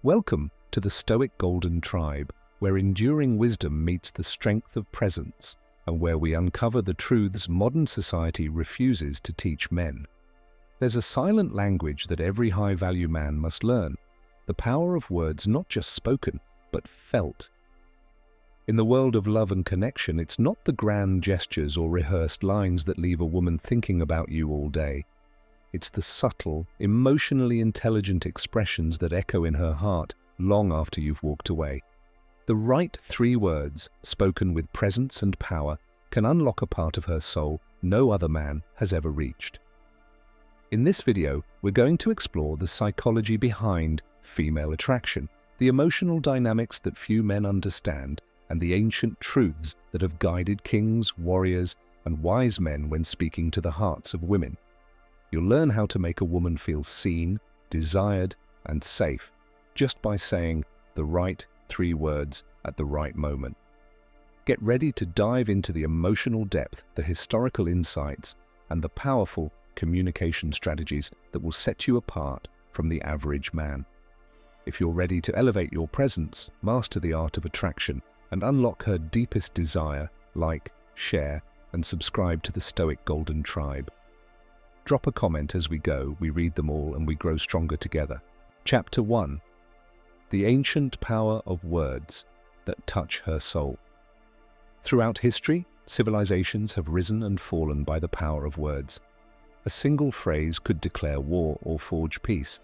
Welcome to the Stoic Golden Tribe, where enduring wisdom meets the strength of presence, and where we uncover the truths modern society refuses to teach men. There's a silent language that every high-value man must learn, the power of words not just spoken, but felt. In the world of love and connection, it's not the grand gestures or rehearsed lines that leave a woman thinking about you all day. It's the subtle, emotionally intelligent expressions that echo in her heart long after you've walked away. The right 3 words, spoken with presence and power, can unlock a part of her soul no other man has ever reached. In this video, we're going to explore the psychology behind female attraction, the emotional dynamics that few men understand, and the ancient truths that have guided kings, warriors, and wise men when speaking to the hearts of women. You'll learn how to make a woman feel seen, desired, and safe just by saying the right 3 words at the right moment. Get ready to dive into the emotional depth, the historical insights, and the powerful communication strategies that will set you apart from the average man. If you're ready to elevate your presence, master the art of attraction, and unlock her deepest desire, like, share, and subscribe to the Stoic Golden Tribe. Drop a comment as we go, we read them all and we grow stronger together. Chapter 1. The ancient power of words that touch her soul. Throughout history, civilizations have risen and fallen by the power of words. A single phrase could declare war or forge peace.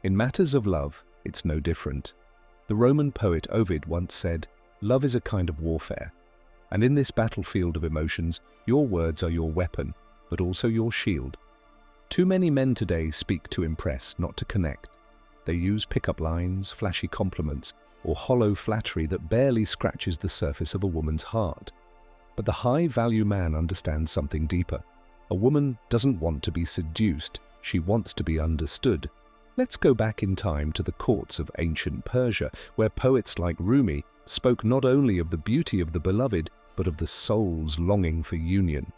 In matters of love, it's no different. The Roman poet Ovid once said, "Love is a kind of warfare, and in this battlefield of emotions, your words are your weapon, but also your shield." Too many men today speak to impress, not to connect. They use pickup lines, flashy compliments, or hollow flattery that barely scratches the surface of a woman's heart. But the high-value man understands something deeper. A woman doesn't want to be seduced, she wants to be understood. Let's go back in time to the courts of ancient Persia, where poets like Rumi spoke not only of the beauty of the beloved, but of the soul's longing for union.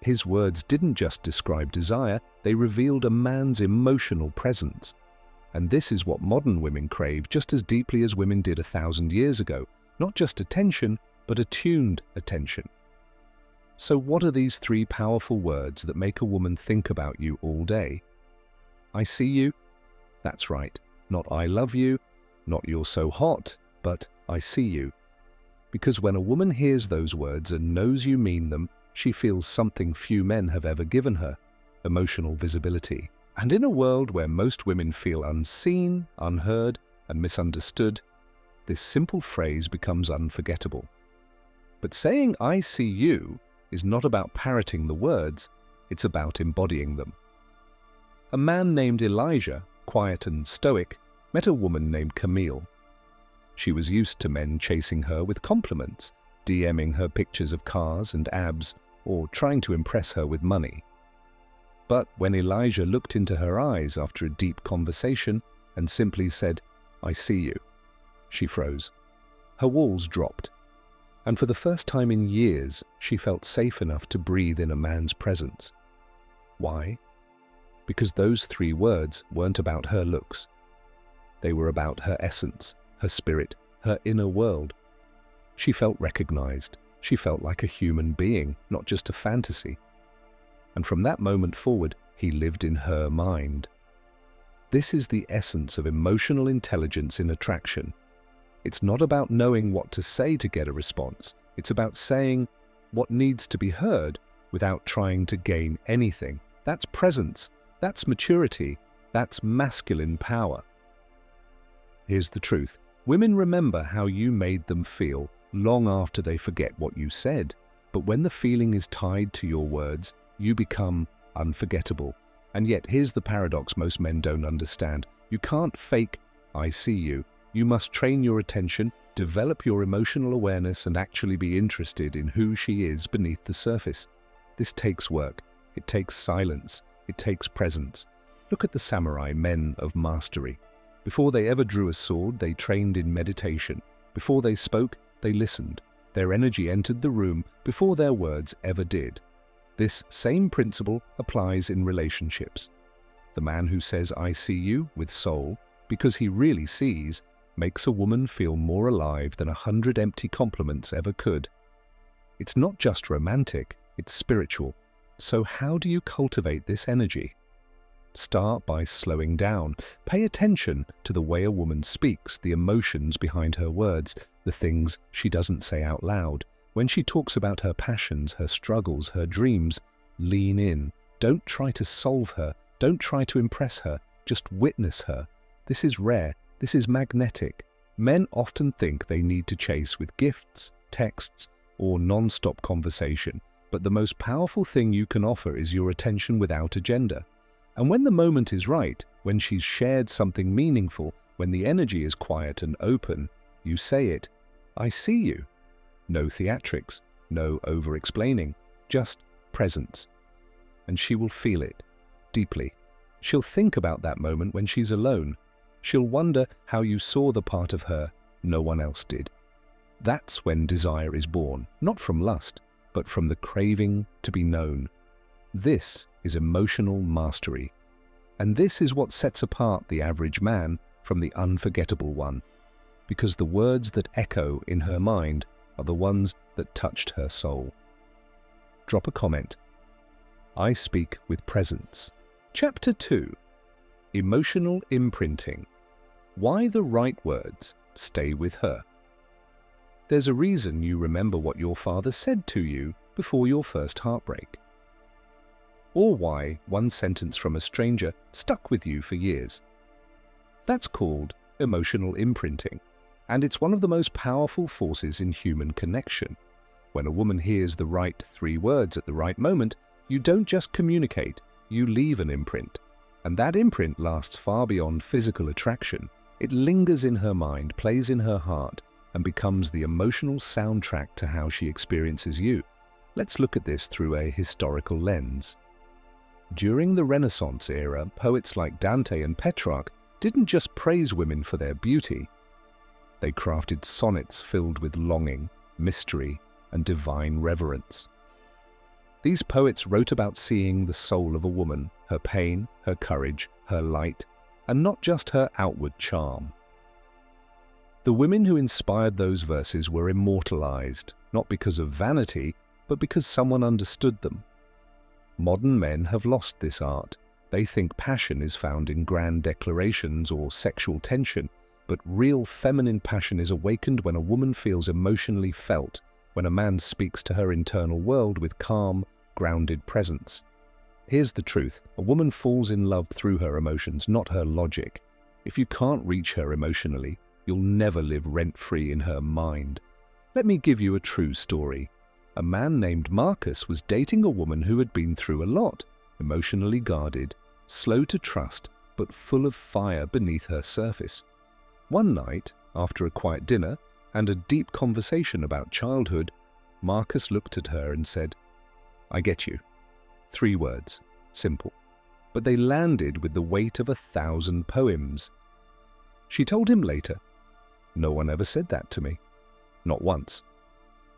His words didn't just describe desire, they revealed a man's emotional presence. And this is what modern women crave just as deeply as women did 1,000 years ago. Not just attention, but attuned attention. So what are these 3 powerful words that make a woman think about you all day? I see you? That's right. Not I love you, not you're so hot, but I see you. Because when a woman hears those words and knows you mean them, she feels something few men have ever given her: emotional visibility. And in a world where most women feel unseen, unheard, and misunderstood, this simple phrase becomes unforgettable. But saying "I see you" is not about parroting the words, it's about embodying them. A man named Elijah, quiet and stoic, met a woman named Camille. She was used to men chasing her with compliments, DMing her pictures of cars and abs, or trying to impress her with money. But when Elijah looked into her eyes after a deep conversation and simply said, "I see you," she froze. Her walls dropped. And for the first time in years, she felt safe enough to breathe in a man's presence. Why? Because those 3 words weren't about her looks. They were about her essence, her spirit, her inner world. She felt recognized. She felt like a human being, not just a fantasy. And from that moment forward, he lived in her mind. This is the essence of emotional intelligence in attraction. It's not about knowing what to say to get a response. It's about saying what needs to be heard without trying to gain anything. That's presence. That's maturity. That's masculine power. Here's the truth. Women remember how you made them feel long after they forget what you said. But when the feeling is tied to your words, you become unforgettable. And yet, here's the paradox most men don't understand. You can't fake "I see you." You must train your attention, develop your emotional awareness, and actually be interested in who she is beneath the surface. This takes work. It takes silence. It takes presence. Look at the samurai, men of mastery. Before they ever drew a sword, they trained in meditation. Before they spoke, they listened. Their energy entered the room before their words ever did. This same principle applies in relationships. The man who says "I see you" with soul because he really sees, makes a woman feel more alive than 100 empty compliments ever could. It's not just romantic, it's spiritual. So how do you cultivate this energy? Start by slowing down. Pay attention to the way a woman speaks, the emotions behind her words, the things she doesn't say out loud. When she talks about her passions, her struggles, her dreams, lean in. Don't try to solve her. Don't try to impress her. Just witness her. This is rare. This is magnetic. Men often think they need to chase with gifts, texts, or non-stop conversation. But the most powerful thing you can offer is your attention without agenda. And when the moment is right, when she's shared something meaningful, when the energy is quiet and open, you say it. I see you. No theatrics, no over-explaining, just presence. And she will feel it, deeply. She'll think about that moment when she's alone. She'll wonder how you saw the part of her no one else did. That's when desire is born, not from lust, but from the craving to be known. This is emotional mastery. And this is what sets apart the average man from the unforgettable one, because the words that echo in her mind are the ones that touched her soul. Drop a comment. I speak with presence. Chapter 2. Emotional Imprinting. Why the right words stay with her. There's a reason you remember what your father said to you before your first heartbreak. Or why one sentence from a stranger stuck with you for years. That's called emotional imprinting, and it's one of the most powerful forces in human connection. When a woman hears the right 3 words at the right moment, you don't just communicate, you leave an imprint. And that imprint lasts far beyond physical attraction. It lingers in her mind, plays in her heart, and becomes the emotional soundtrack to how she experiences you. Let's look at this through a historical lens. During the Renaissance era, poets like Dante and Petrarch didn't just praise women for their beauty. They crafted sonnets filled with longing, mystery, and divine reverence. These poets wrote about seeing the soul of a woman, her pain, her courage, her light, and not just her outward charm. The women who inspired those verses were immortalized, not because of vanity, but because someone understood them. Modern men have lost this art. They think passion is found in grand declarations or sexual tension, but real feminine passion is awakened when a woman feels emotionally felt, when a man speaks to her internal world with calm, grounded presence. Here's the truth. A woman falls in love through her emotions, not her logic. If you can't reach her emotionally, you'll never live rent-free in her mind. Let me give you a true story. A man named Marcus was dating a woman who had been through a lot, emotionally guarded, slow to trust, but full of fire beneath her surface. One night, after a quiet dinner and a deep conversation about childhood, Marcus looked at her and said, I get you. 3 words, simple, but they landed with the weight of 1,000 poems. She told him later, no one ever said that to me. Not once.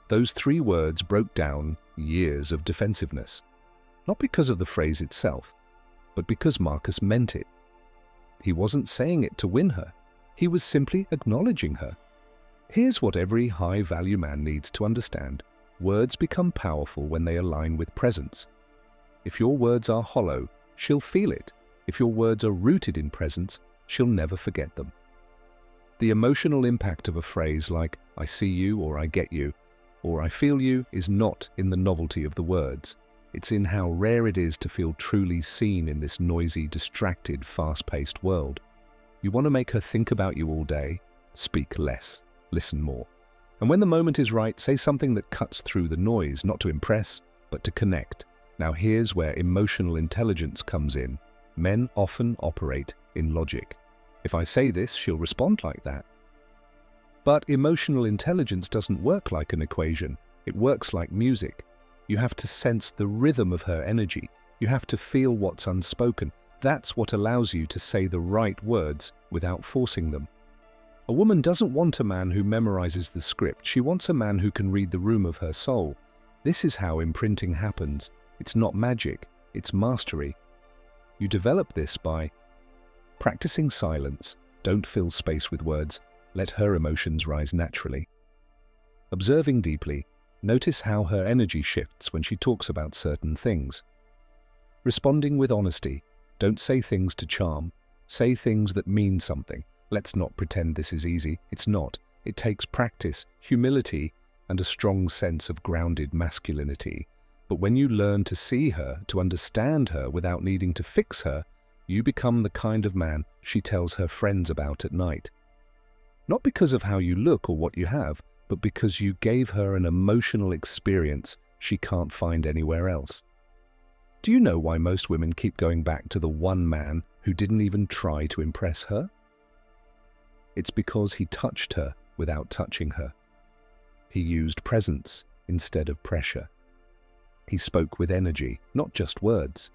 Those 3 words broke down years of defensiveness, not because of the phrase itself, but because Marcus meant it. He wasn't saying it to win her. He was simply acknowledging her. Here's what every high-value man needs to understand. Words become powerful when they align with presence. If your words are hollow, she'll feel it. If your words are rooted in presence, she'll never forget them. The emotional impact of a phrase like, I see you or I get you, or I feel you is not in the novelty of the words. It's in how rare it is to feel truly seen in this noisy, distracted, fast-paced world. You want to make her think about you all day? Speak less, listen more. And when the moment is right, say something that cuts through the noise, not to impress, but to connect. Now here's where emotional intelligence comes in. Men often operate in logic. If I say this, she'll respond like that. But emotional intelligence doesn't work like an equation. It works like music. You have to sense the rhythm of her energy. You have to feel what's unspoken. That's what allows you to say the right words without forcing them. A woman doesn't want a man who memorizes the script. She wants a man who can read the room of her soul. This is how imprinting happens. It's not magic, it's mastery. You develop this by practicing silence, Don't fill space with words. Let her emotions rise naturally. Observing deeply, notice how her energy shifts when she talks about certain things. Responding with honesty. Don't say things to charm. Say things that mean something. Let's not pretend this is easy. It's not. It takes practice, humility, and a strong sense of grounded masculinity. But when you learn to see her, to understand her without needing to fix her, you become the kind of man she tells her friends about at night. Not because of how you look or what you have, but because you gave her an emotional experience she can't find anywhere else. Do you know why most women keep going back to the one man who didn't even try to impress her? It's because he touched her without touching her. He used presence instead of pressure. He spoke with energy, not just words.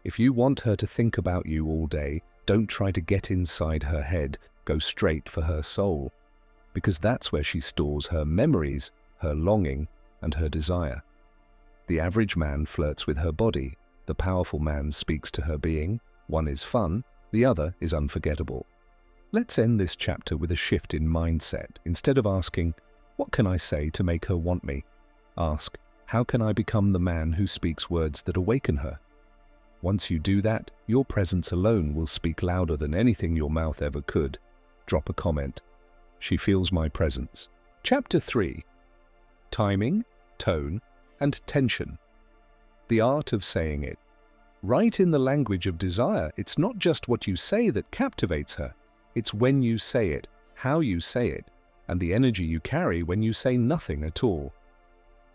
If you want her to think about you all day, don't try to get inside her head, go straight for her soul, because that's where she stores her memories, her longing, and her desire. The average man flirts with her body. The powerful man speaks to her being. One is fun, the other is unforgettable. Let's end this chapter with a shift in mindset. Instead of asking, "What can I say to make her want me?" ask, "How can I become the man who speaks words that awaken her?" Once you do that, your presence alone will speak louder than anything your mouth ever could. Drop a comment. She feels my presence. Chapter 3. Timing, Tone, and Tension. The art of saying it. Write in the language of desire. It's not just what you say that captivates her. It's when you say it, how you say it, and the energy you carry when you say nothing at all.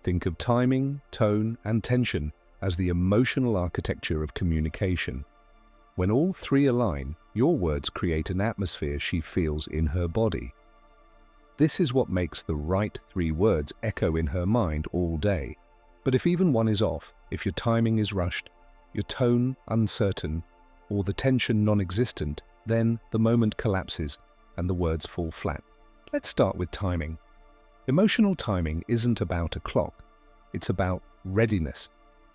Think of timing, tone, and tension as the emotional architecture of communication. When all three align, your words create an atmosphere she feels in her body. This is what makes the right three words echo in her mind all day. But if even one is off, if your timing is rushed, your tone uncertain, or the tension non-existent, then the moment collapses and the words fall flat. Let's start with timing. Emotional timing isn't about a clock. It's about readiness.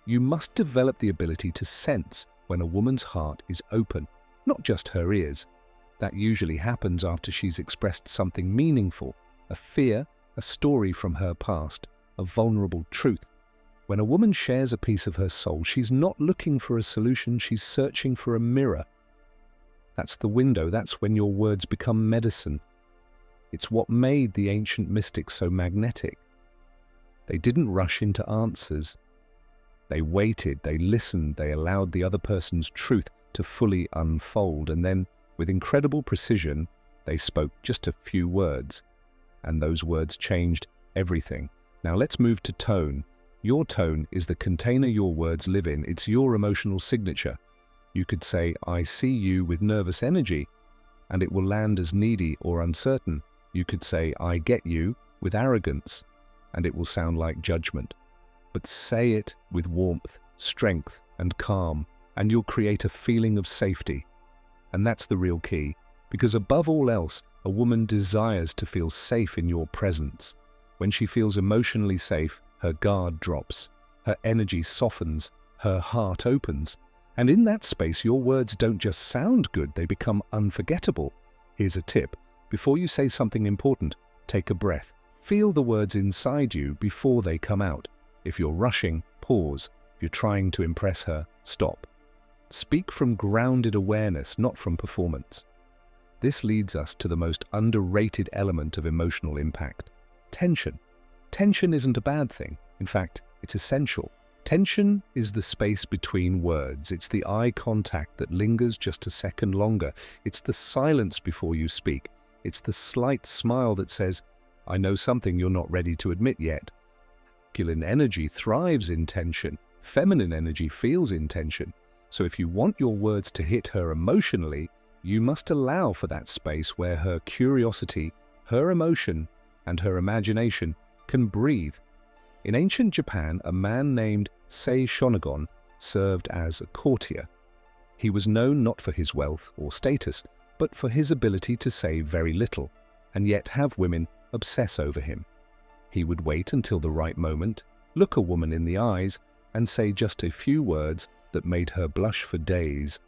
You must develop the ability to sense when a woman's heart is open, not just her ears. That usually happens after she's expressed something meaningful, a fear, a story from her past, a vulnerable truth. When a woman shares a piece of her soul, she's not looking for a solution, she's searching for a mirror. That's the window, that's when your words become medicine. It's what made the ancient mystics so magnetic. They didn't rush into answers. They waited, they listened, they allowed the other person's truth to fully unfold, and then, with incredible precision, they spoke just a few words. And those words changed everything. Now let's move to tone. Your tone is the container your words live in. It's your emotional signature. You could say, "I see you," with nervous energy, and it will land as needy or uncertain. You could say, "I get you," with arrogance, and it will sound like judgment. But say it with warmth, strength, and calm, and you'll create a feeling of safety. And that's the real key, because above all else, a woman desires to feel safe in your presence. When she feels emotionally safe, her guard drops, her energy softens, her heart opens. And in that space, your words don't just sound good, they become unforgettable. Here's a tip. Before you say something important, take a breath. Feel the words inside you before they come out. If you're rushing, pause. If you're trying to impress her, stop. Speak from grounded awareness, not from performance. This leads us to the most underrated element of emotional impact: tension. Tension isn't a bad thing. In fact, it's essential. Tension is the space between words. It's the eye contact that lingers just a second longer. It's the silence before you speak. It's the slight smile that says, "I know something you're not ready to admit yet." Masculine energy thrives in tension. Feminine energy feels in tension. So if you want your words to hit her emotionally, you must allow for that space where her curiosity, her emotion, and her imagination can breathe. In ancient Japan, a man named Sei Shonagon served as a courtier. He was known not for his wealth or status, but for his ability to say very little, and yet have women obsess over him. He would wait until the right moment, look a woman in the eyes, and say just a few words that made her blush for days.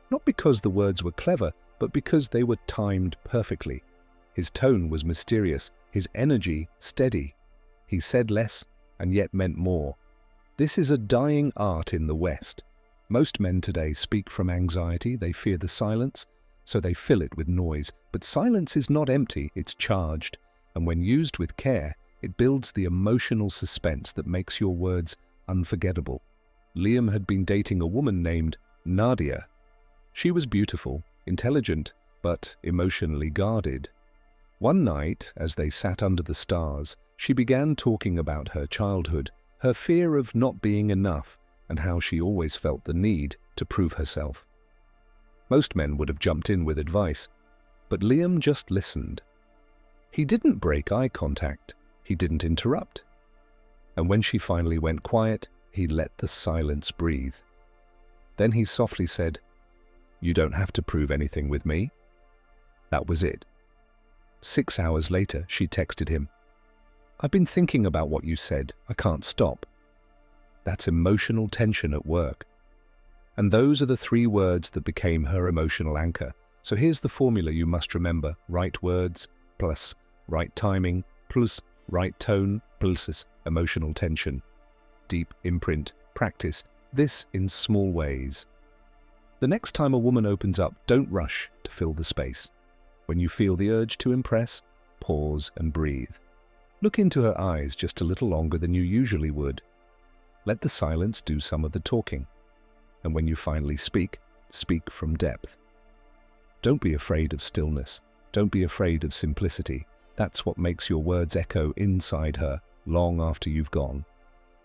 Not because the words were clever, but because they were timed perfectly. His tone was mysterious, his energy steady. He said less and yet meant more. This is a dying art in the West. Most men today speak from anxiety, they fear the silence, so they fill it with noise. But silence is not empty, it's charged, and when used with care, it builds the emotional suspense that makes your words unforgettable. Liam had been dating a woman named Nadia. She was beautiful, intelligent, but emotionally guarded. One night, as they sat under the stars, she began talking about her childhood, her fear of not being enough, and how she always felt the need to prove herself. Most men would have jumped in with advice, but Liam just listened. He didn't break eye contact, he didn't interrupt. And when she finally went quiet, he let the silence breathe. Then he softly said, "You don't have to prove anything with me." That was it. 6 hours later, she texted him, "I've been thinking about what you said. I can't stop." That's emotional tension at work. And those are the 3 words that became her emotional anchor. So here's the formula you must remember. Right words plus right timing plus right tone plus emotional tension. Deep imprint. Practice this in small ways. The next time a woman opens up, don't rush to fill the space. When you feel the urge to impress, pause and breathe. Look into her eyes just a little longer than you usually would. Let the silence do some of the talking. And when you finally speak, speak from depth. Don't be afraid of stillness. Don't be afraid of simplicity. That's what makes your words echo inside her long after you've gone.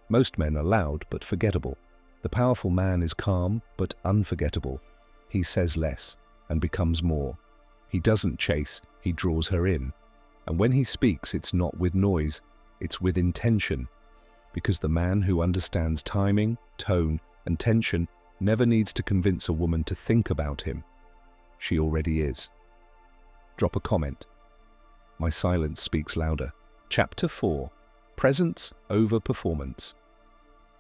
Most men are loud but forgettable. The powerful man is calm but unforgettable. He says less and becomes more. He doesn't chase, he draws her in. And when he speaks, it's not with noise, it's with intention. Because the man who understands timing, tone, and tension never needs to convince a woman to think about him. She already is. Drop a comment. My silence speaks louder. Chapter 4. Presence over performance.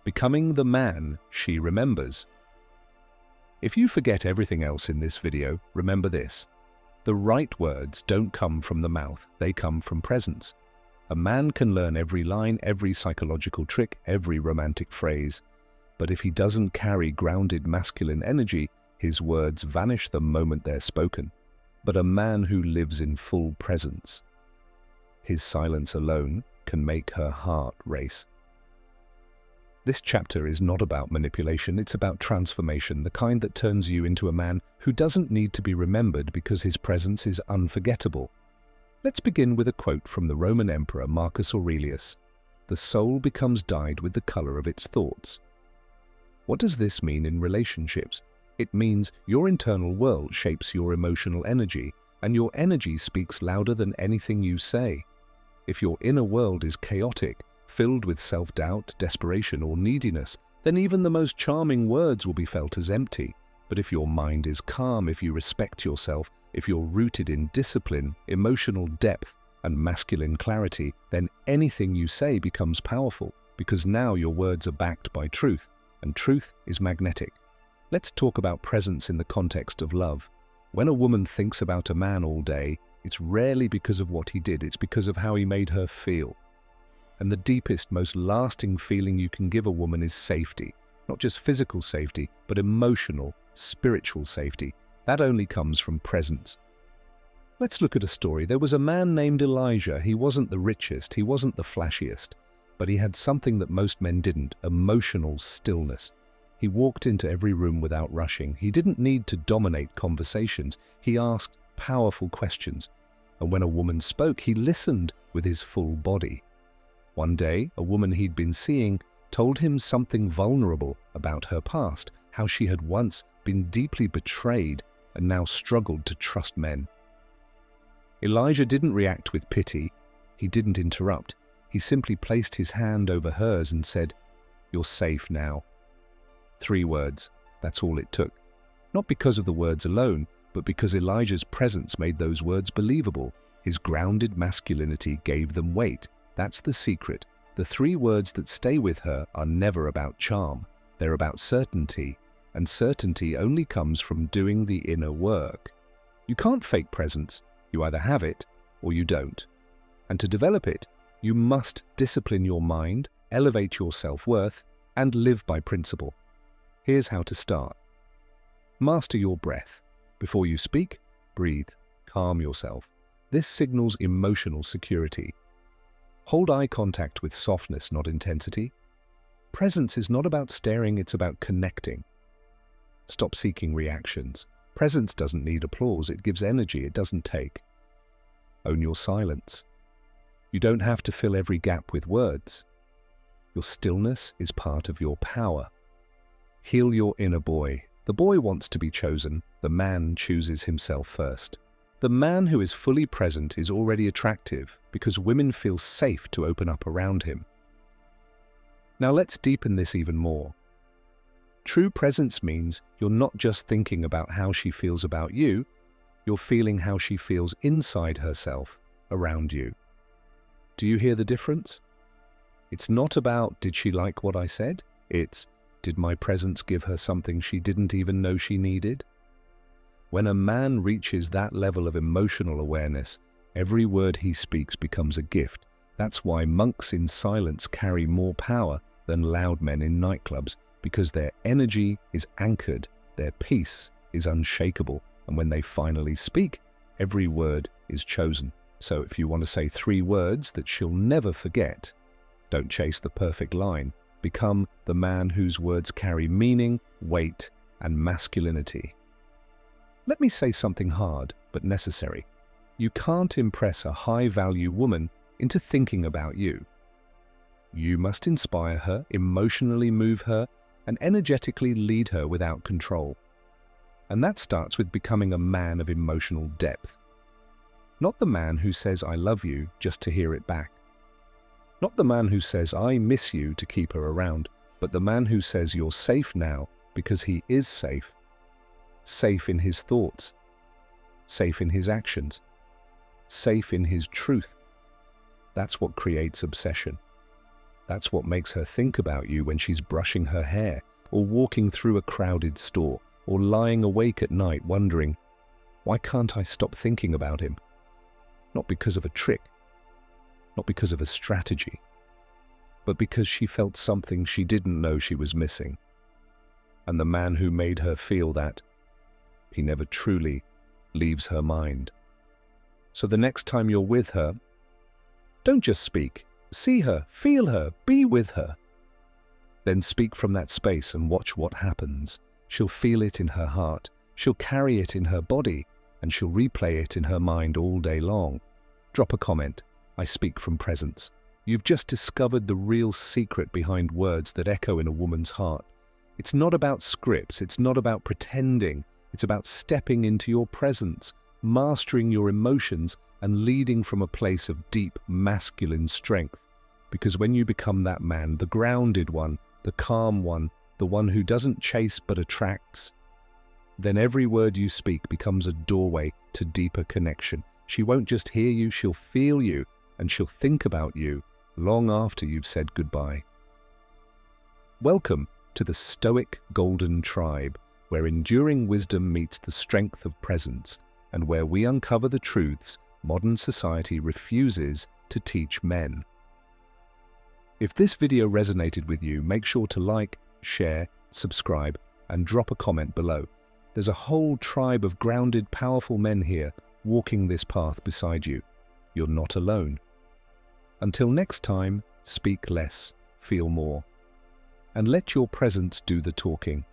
Becoming the man she remembers. If you forget everything else in this video, remember this. The right words don't come from the mouth, they come from presence. A man can learn every line, every psychological trick, every romantic phrase. But if he doesn't carry grounded masculine energy, his words vanish the moment they're spoken. But a man who lives in full presence, his silence alone can make her heart race. This chapter is not about manipulation, it's about transformation, the kind that turns you into a man who doesn't need to be remembered because his presence is unforgettable. Let's begin with a quote from the Roman Emperor Marcus Aurelius. The soul becomes dyed with the color of its thoughts. What does this mean in relationships? It means your internal world shapes your emotional energy, and your energy speaks louder than anything you say. If your inner world is chaotic, filled with self-doubt, desperation, or neediness, then even the most charming words will be felt as empty. But if your mind is calm, if you respect yourself, if you're rooted in discipline, emotional depth, and masculine clarity, then anything you say becomes powerful, because now your words are backed by truth, and truth is magnetic. Let's talk about presence in the context of love. When a woman thinks about a man all day, it's rarely because of what he did, it's because of how he made her feel. And the deepest, most lasting feeling you can give a woman is safety. Not just physical safety, but emotional, spiritual safety. That only comes from presence. Let's look at a story. There was a man named Elijah. He wasn't the richest, he wasn't the flashiest, but he had something that most men didn't: emotional stillness. He walked into every room without rushing. He didn't need to dominate conversations. He asked powerful questions. And when a woman spoke, he listened with his full body. One day, a woman he'd been seeing told him something vulnerable about her past, how she had once been deeply betrayed and now struggled to trust men. Elijah didn't react with pity. He didn't interrupt. He simply placed his hand over hers and said, "You're safe now." 3 words. That's all it took. Not because of the words alone, but because Elijah's presence made those words believable. His grounded masculinity gave them weight. That's the secret. The 3 words that stay with her are never about charm. They're about certainty, and certainty only comes from doing the inner work. You can't fake presence. You either have it or you don't. And to develop it, you must discipline your mind, elevate your self-worth, and live by principle. Here's how to start. Master your breath. Before you speak, breathe. Calm yourself. This signals emotional security. Hold eye contact with softness, not intensity. Presence is not about staring, it's about connecting. Stop seeking reactions. Presence doesn't need applause, it gives energy, it doesn't take. Own your silence. You don't have to fill every gap with words. Your stillness is part of your power. Heal your inner boy. The boy wants to be chosen, the man chooses himself first. The man who is fully present is already attractive because women feel safe to open up around him. Now let's deepen this even more. True presence means you're not just thinking about how she feels about you, you're feeling how she feels inside herself, around you. Do you hear the difference? It's not about, did she like what I said? It's, did my presence give her something she didn't even know she needed? When a man reaches that level of emotional awareness, every word he speaks becomes a gift. That's why monks in silence carry more power than loud men in nightclubs, because their energy is anchored, their peace is unshakable, and when they finally speak, every word is chosen. So if you want to say 3 words that she'll never forget, don't chase the perfect line. Become the man whose words carry meaning, weight, and masculinity. Let me say something hard, but necessary. You can't impress a high-value woman into thinking about you. You must inspire her, emotionally move her, and energetically lead her without control. And that starts with becoming a man of emotional depth. Not the man who says, I love you, just to hear it back. Not the man who says, I miss you, to keep her around, but the man who says, you're safe now, because he is safe. Safe in his thoughts, safe in his actions, safe in his truth. That's what creates obsession. That's what makes her think about you when she's brushing her hair, or walking through a crowded store, or lying awake at night wondering, why can't I stop thinking about him? Not because of a trick, not because of a strategy, but because she felt something she didn't know she was missing. And the man who made her feel that, he never truly leaves her mind. So the next time you're with her, don't just speak. See her, feel her, be with her. Then speak from that space and watch what happens. She'll feel it in her heart, she'll carry it in her body, and she'll replay it in her mind all day long. Drop a comment. I speak from presence. You've just discovered the real secret behind words that echo in a woman's heart. It's not about scripts, it's not about pretending. It's about stepping into your presence, mastering your emotions, and leading from a place of deep masculine strength. Because when you become that man, the grounded one, the calm one, the one who doesn't chase but attracts, then every word you speak becomes a doorway to deeper connection. She won't just hear you, she'll feel you, and she'll think about you long after you've said goodbye. Welcome to the Stoic Golden Tribe, where enduring wisdom meets the strength of presence, and where we uncover the truths modern society refuses to teach men. If this video resonated with you, make sure to like, share, subscribe, and drop a comment below. There's a whole tribe of grounded, powerful men here walking this path beside you. You're not alone. Until next time, speak less, feel more, and let your presence do the talking.